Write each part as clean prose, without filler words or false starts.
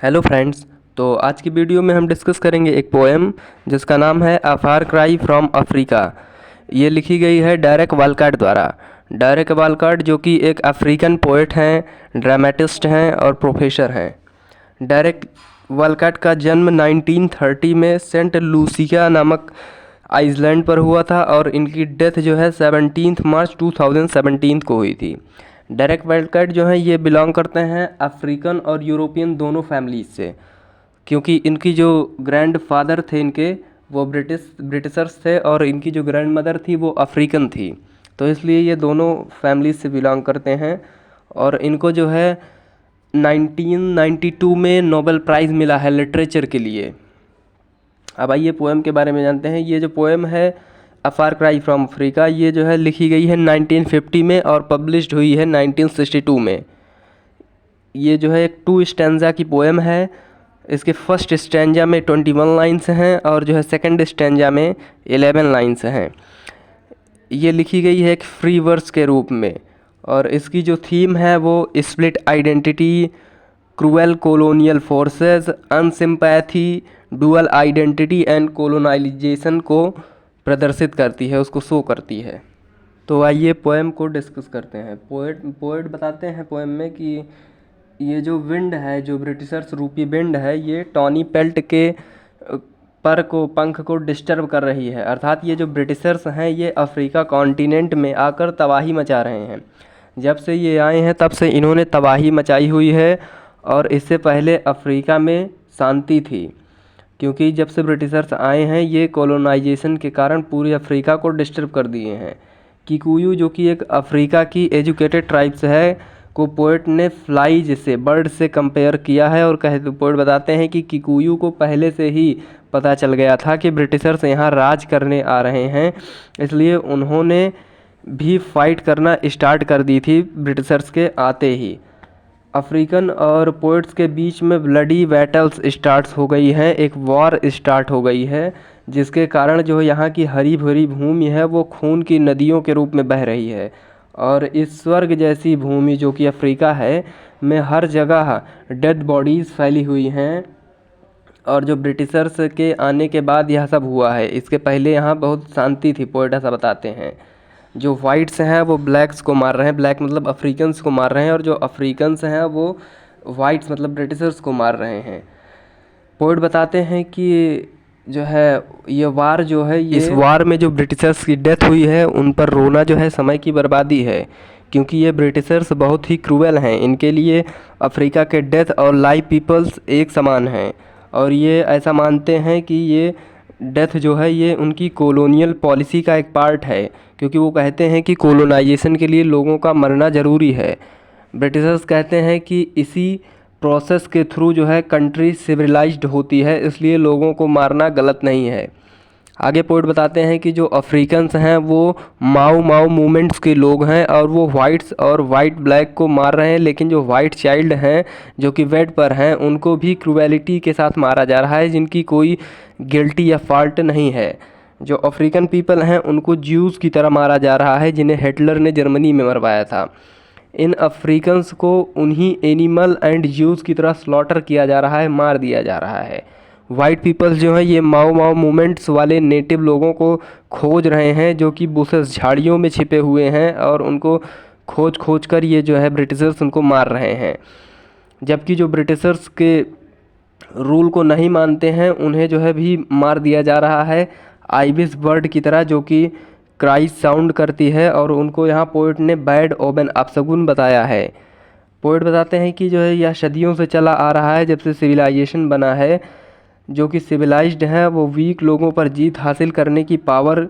Hello friends. तो आज की वीडियो में हम डिस्कस करेंगे एक पोएम जिसका नाम है अ फार क्राई फ्रॉम अफ्रीका। ये लिखी गई है डेरेक वालकॉट द्वारा। डेरेक वालकॉट जो कि एक अफ्रीकन पोएट हैं, ड्रामेटिस्ट हैं और प्रोफेसर हैं। डेरेक वालकॉट का जन्म 1930 में सेंट लूसिया नामक आइसलैंड पर हुआ था और इनकी डेथ जो है 17 मार्च 2017 को हुई थी। डेरेक वालकॉट जो हैं ये बिलोंग करते हैं अफ्रीकन और यूरोपियन दोनों फैमिलीज से, क्योंकि इनकी जो ग्रैंड फादर थे इनके वो ब्रिटिशर्स थे और इनकी जो ग्रैंड मदर थी वो अफ्रीकन थी। तो इसलिए ये दोनों फैमिलीज से बिलोंग करते हैं और इनको जो है 1992 में नोबेल प्राइज़ मिला है लिटरेचर के लिए। अब आइए पोएम के बारे में जानते हैं। ये जो पोएम है अ फार क्राई फ्रॉम अफ्रीका, ये जो है लिखी गई है 1950 में और पब्लिश्ड हुई है 1962 में। ये जो है एक 2 स्टैंजा की पोएम है। इसके फर्स्ट स्टैंजा में 21 लाइन्स हैं और जो है सेकंड स्टैंजा में 11 लाइन्स हैं। ये लिखी गई है एक फ्री वर्स के रूप में और इसकी जो थीम है वो split identity, cruel colonial forces, unsympathy, dual identity and colonisation को प्रदर्शित करती है, उसको शो करती है। तो आइए पोएम को डिस्कस करते हैं। पोएट बताते हैं पोएम में कि ये जो विंड है, जो ब्रिटिशर्स रूपी विंड है, ये टॉनी पेल्ट के पंख को डिस्टर्ब कर रही है। अर्थात ये जो ब्रिटिशर्स हैं ये अफ्रीका कॉन्टिनेंट में आकर तबाही मचा रहे हैं। जब से ये आए हैं तब से इन्होंने तबाही मचाई हुई है और इससे पहले अफ्रीका में शांति थी, क्योंकि जब से ब्रिटिशर्स आए हैं ये कॉलोनाइजेशन के कारण पूरी अफ्रीका को डिस्टर्ब कर दिए हैं। किकुयू जो कि एक अफ्रीका की एजुकेटेड ट्राइब्स है को पोएट ने फ्लाइज से, बर्ड से कंपेयर किया है और पोएट बताते हैं कि किकुयू को पहले से ही पता चल गया था कि ब्रिटिशर्स यहाँ राज करने आ रहे हैं, इसलिए उन्होंने भी फाइट करना स्टार्ट कर दी थी ब्रिटिशर्स के आते ही। अफ्रीकन और पोएट्स के बीच में ब्लडी बैटल्स स्टार्ट हो गई हैं, एक वॉर स्टार्ट हो गई है, जिसके कारण जो यहाँ की हरी भरी भूमि है वो खून की नदियों के रूप में बह रही है। और इस स्वर्ग जैसी भूमि जो कि अफ्रीका है में हर जगह डेड बॉडीज़ फैली हुई हैं। और जो ब्रिटिशर्स के आने के बाद यह सब हुआ है, इसके पहले यहाँ बहुत शांति थी, पोएट ऐसा बताते हैं। जो वाइट्स हैं वो ब्लैक्स को मार रहे हैं, ब्लैक मतलब अफ्रीकन्स को मार रहे हैं, और जो अफ्रीकन्स हैं वो वाइट्स मतलब ब्रिटिशर्स को मार रहे हैं। पोएट बताते हैं कि जो है ये वार जो है, इस वार में जो ब्रिटिशर्स की डेथ हुई है उन पर रोना जो है समय की बर्बादी है, क्योंकि ये ब्रिटिशर्स बहुत ही क्रूएल हैं। इनके लिए अफ्रीका के डेथ और लाइव पीपल्स एक समान हैं और ये ऐसा मानते हैं कि ये डेथ जो है ये उनकी कॉलोनियल पॉलिसी का एक पार्ट है, क्योंकि वो कहते हैं कि कॉलोनाइजेशन के लिए लोगों का मरना ज़रूरी है। ब्रिटिशर्स कहते हैं कि इसी प्रोसेस के थ्रू जो है कंट्री सिविलाइज्ड होती है, इसलिए लोगों को मारना गलत नहीं है। आगे पोएट बताते हैं कि जो अफ्रीकन्स हैं वो माओ माओ मूवमेंट्स के लोग हैं और वो वाइट्स और वाइट ब्लैक को मार रहे हैं, लेकिन जो वाइट चाइल्ड हैं जो कि बेड पर हैं उनको भी क्रूएलिटी के साथ मारा जा रहा है, जिनकी कोई गिल्टी या फॉल्ट नहीं है। जो अफ्रीकन पीपल हैं उनको ज्यूज़ की तरह मारा जा रहा है, जिन्हें हिटलर ने जर्मनी में मरवाया था। इन अफ्रीकन्स को उन्हीं एनिमल एंड ज्यूज़ की तरह स्लॉटर किया जा रहा है, मार दिया जा रहा है। वाइट पीपल्स जो हैं ये माओ माओ मूवमेंट्स वाले नेटिव लोगों को खोज रहे हैं जो कि बुशेस झाड़ियों में छिपे हुए हैं, और उनको खोज कर ये जो है ब्रिटिशर्स उनको मार रहे हैं। जबकि जो ब्रिटिशर्स के रूल को नहीं मानते हैं उन्हें जो है भी मार दिया जा रहा है आइबिस बर्ड की तरह, जो कि क्राई साउंड करती है, और उनको यहाँ पोएट ने बैड ओमेन अपशगुन बताया है। पोएट बताते हैं कि जो है यह सदियों से चला आ रहा है, जब से सिविलाइजेशन बना है। जो कि सिविलाइज्ड हैं वो वीक लोगों पर जीत हासिल करने की पावर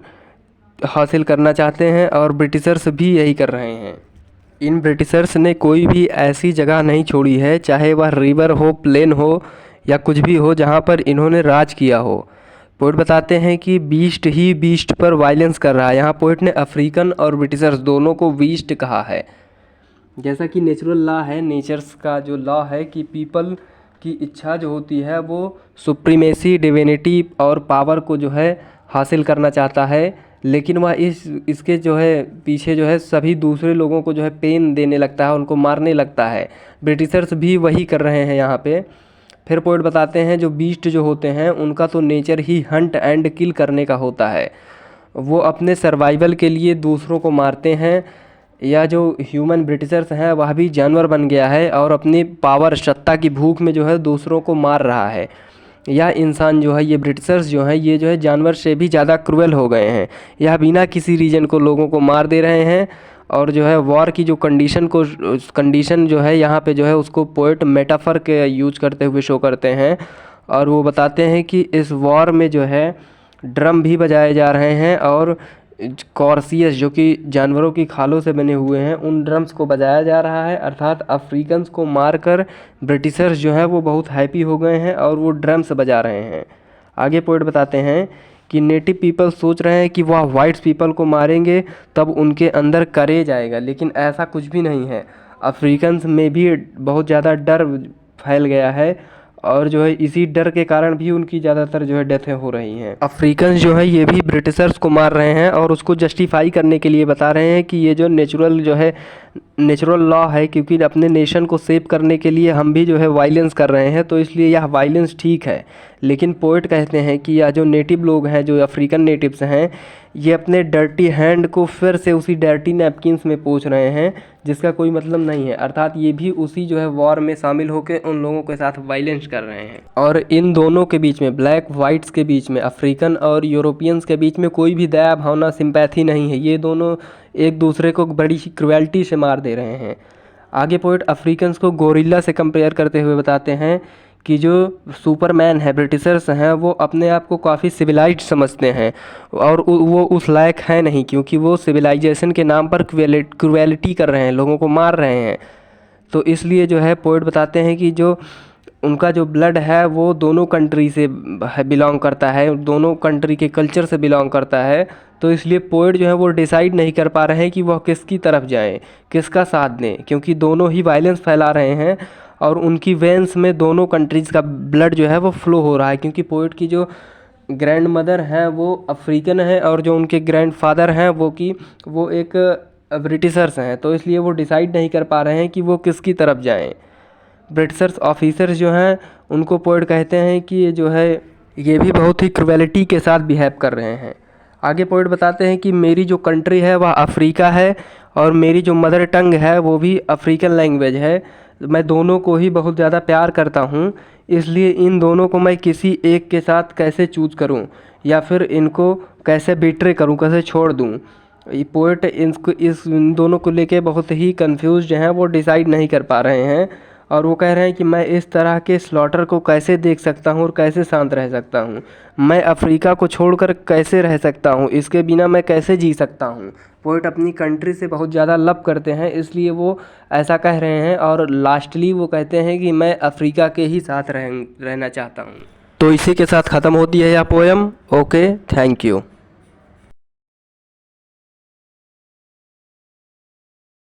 हासिल करना चाहते हैं, और ब्रिटिशर्स भी यही कर रहे हैं। इन ब्रिटिशर्स ने कोई भी ऐसी जगह नहीं छोड़ी है, चाहे वह रिवर हो, प्लेन हो या कुछ भी हो, जहाँ पर इन्होंने राज किया हो। पोएट बताते हैं कि बीस्ट ही बीस्ट पर वायलेंस कर रहा है। यहाँ पोएट ने अफ्रीकन और ब्रिटिशर्स दोनों को बीस्ट कहा है। जैसा कि नेचुरल लॉ है, नेचर्स का जो लॉ है कि पीपल की इच्छा जो होती है वो सुप्रीमेसी, डिविनिटी और पावर को जो है हासिल करना चाहता है, लेकिन वह इसके जो है पीछे जो है सभी दूसरे लोगों को जो है पेन देने लगता है, उनको मारने लगता है। ब्रिटिशर्स भी वही कर रहे हैं यहाँ पे। फिर पोएट बताते हैं जो बीस्ट जो होते हैं उनका तो nature he Hunt and kill करने का होता है। वो अपने सर्वाइवल के लिए दूसरों को मारते हैं। या जो ह्यूमन ब्रिटिशर्स हैं वह भी जानवर बन गया है और अपनी पावर सत्ता की भूख में जो है दूसरों को मार रहा है। यह इंसान जो है, ये ब्रिटिशर्स जो हैं, ये जो है जानवर से भी ज़्यादा क्रूएल हो गए हैं। यह बिना किसी रीजन को लोगों को मार दे रहे हैं। और जो है वॉर की जो कंडीशन जो है यहाँ पे जो है उसको पोएट मेटाफर के यूज करते हुए शो करते हैं। और वो बताते हैं कि इस वॉर में जो है ड्रम भी बजाए जा रहे हैं और कॉर्सियस जो कि जानवरों की खालों से बने हुए हैं उन ड्रम्स को बजाया जा रहा है। अर्थात अफ्रीकन्स को मारकर ब्रिटिशर्स जो हैं वो बहुत हैप्पी हो गए हैं और वो ड्रम्स बजा रहे हैं। आगे पोएट बताते हैं कि नेटिव पीपल सोच रहे हैं कि वह वाइट्स पीपल को मारेंगे तब उनके अंदर करेज आएगा, लेकिन ऐसा कुछ भी नहीं है। अफ्रीकन्स में भी बहुत ज़्यादा डर फैल गया है और जो है इसी डर के कारण भी उनकी ज़्यादातर जो है डेथें हो रही हैं। अफ्रीकन्स जो है ये भी ब्रिटिशर्स को मार रहे हैं और उसको जस्टिफाई करने के लिए बता रहे हैं कि ये जो नेचुरल लॉ है, क्योंकि अपने नेशन को सेव करने के लिए हम भी जो है वायलेंस कर रहे हैं, तो इसलिए यह वायलेंस ठीक है। लेकिन पोएट कहते हैं कि यह जो नेटिव लोग हैं, जो अफ्रीकन नेटिव्स हैं, ये अपने डर्टी हैंड को फिर से उसी डर्टी नैपकिन्स में पोंछ रहे हैं, जिसका कोई मतलब नहीं है। अर्थात ये भी उसी जो है वॉर में शामिल होकर उन लोगों के साथ वायलेंस कर रहे हैं। और इन दोनों के बीच में, ब्लैक वाइट्स के बीच में, अफ्रीकन और यूरोपियंस के बीच में कोई भी दया भावना, सिंपैथी नहीं है। ये दोनों एक दूसरे को बड़ी क्रुएल्टी से मार दे रहे हैं। आगे पोएट अफ्रीकन्स को गोरिल्ला से कंपेयर करते हुए बताते हैं कि जो सुपरमैन है, ब्रिटिशर्स हैं, वो अपने आप को काफ़ी सिविलाइज्ड समझते हैं और वो उस लायक है नहीं, क्योंकि वो सिविलाइजेशन के नाम पर क्रुएलिटी कर रहे हैं, लोगों को मार रहे हैं। तो इसलिए जो है पोएट बताते हैं कि जो उनका जो ब्लड है वो दोनों कंट्री से बिलोंग करता है, दोनों कंट्री के कल्चर से बिलोंग करता है। तो इसलिए पोएट जो है वो डिसाइड नहीं कर पा रहे हैं कि वह किसकी तरफ जाएं, किसका साथ दें, क्योंकि दोनों ही वायलेंस फैला रहे हैं और उनकी वेन्स में दोनों कंट्रीज़ का ब्लड जो है वो फ्लो हो रहा है। क्योंकि पोएट की जो ग्रैंड मदर हैं वो अफ्रीकन है और जो उनके ग्रैंड फादर हैं वो एक ब्रिटिशर्स हैं। तो इसलिए वो डिसाइड नहीं कर पा रहे हैं कि वो किसकी तरफ जाएं। ब्रिटिशर्स ऑफिसर्स जो हैं उनको पोएट कहते हैं कि ये जो है ये भी बहुत ही क्रुएलिटी के साथ बिहेव कर रहे हैं। आगे पोएट बताते हैं कि मेरी जो कंट्री है वह अफ्रीका है और मेरी जो मदर टंग है वो भी अफ्रीकन लैंग्वेज है। मैं दोनों को ही बहुत ज़्यादा प्यार करता हूँ, इसलिए इन दोनों को मैं किसी एक के साथ कैसे चूज़ करूँ या फिर इनको कैसे बिट्रे करूँ, कैसे छोड़ दूँ। ये पोएट इन दोनों को लेके बहुत ही कंफ्यूज्ड हैं, वो डिसाइड नहीं कर पा रहे हैं और वो कह रहे हैं कि मैं इस तरह के स्लॉटर को कैसे देख सकता हूँ और कैसे शांत रह सकता हूँ। मैं अफ्रीका को छोड़कर कैसे रह सकता हूँ, इसके बिना मैं कैसे जी सकता हूँ। पोएट अपनी कंट्री से बहुत ज़्यादा लव करते हैं, इसलिए वो ऐसा कह रहे हैं और लास्टली वो कहते हैं कि मैं अफ्रीका के ही साथ रहना चाहता हूँ। तो इसी के साथ ख़त्म होती है यह पोएम। Okay, thank you.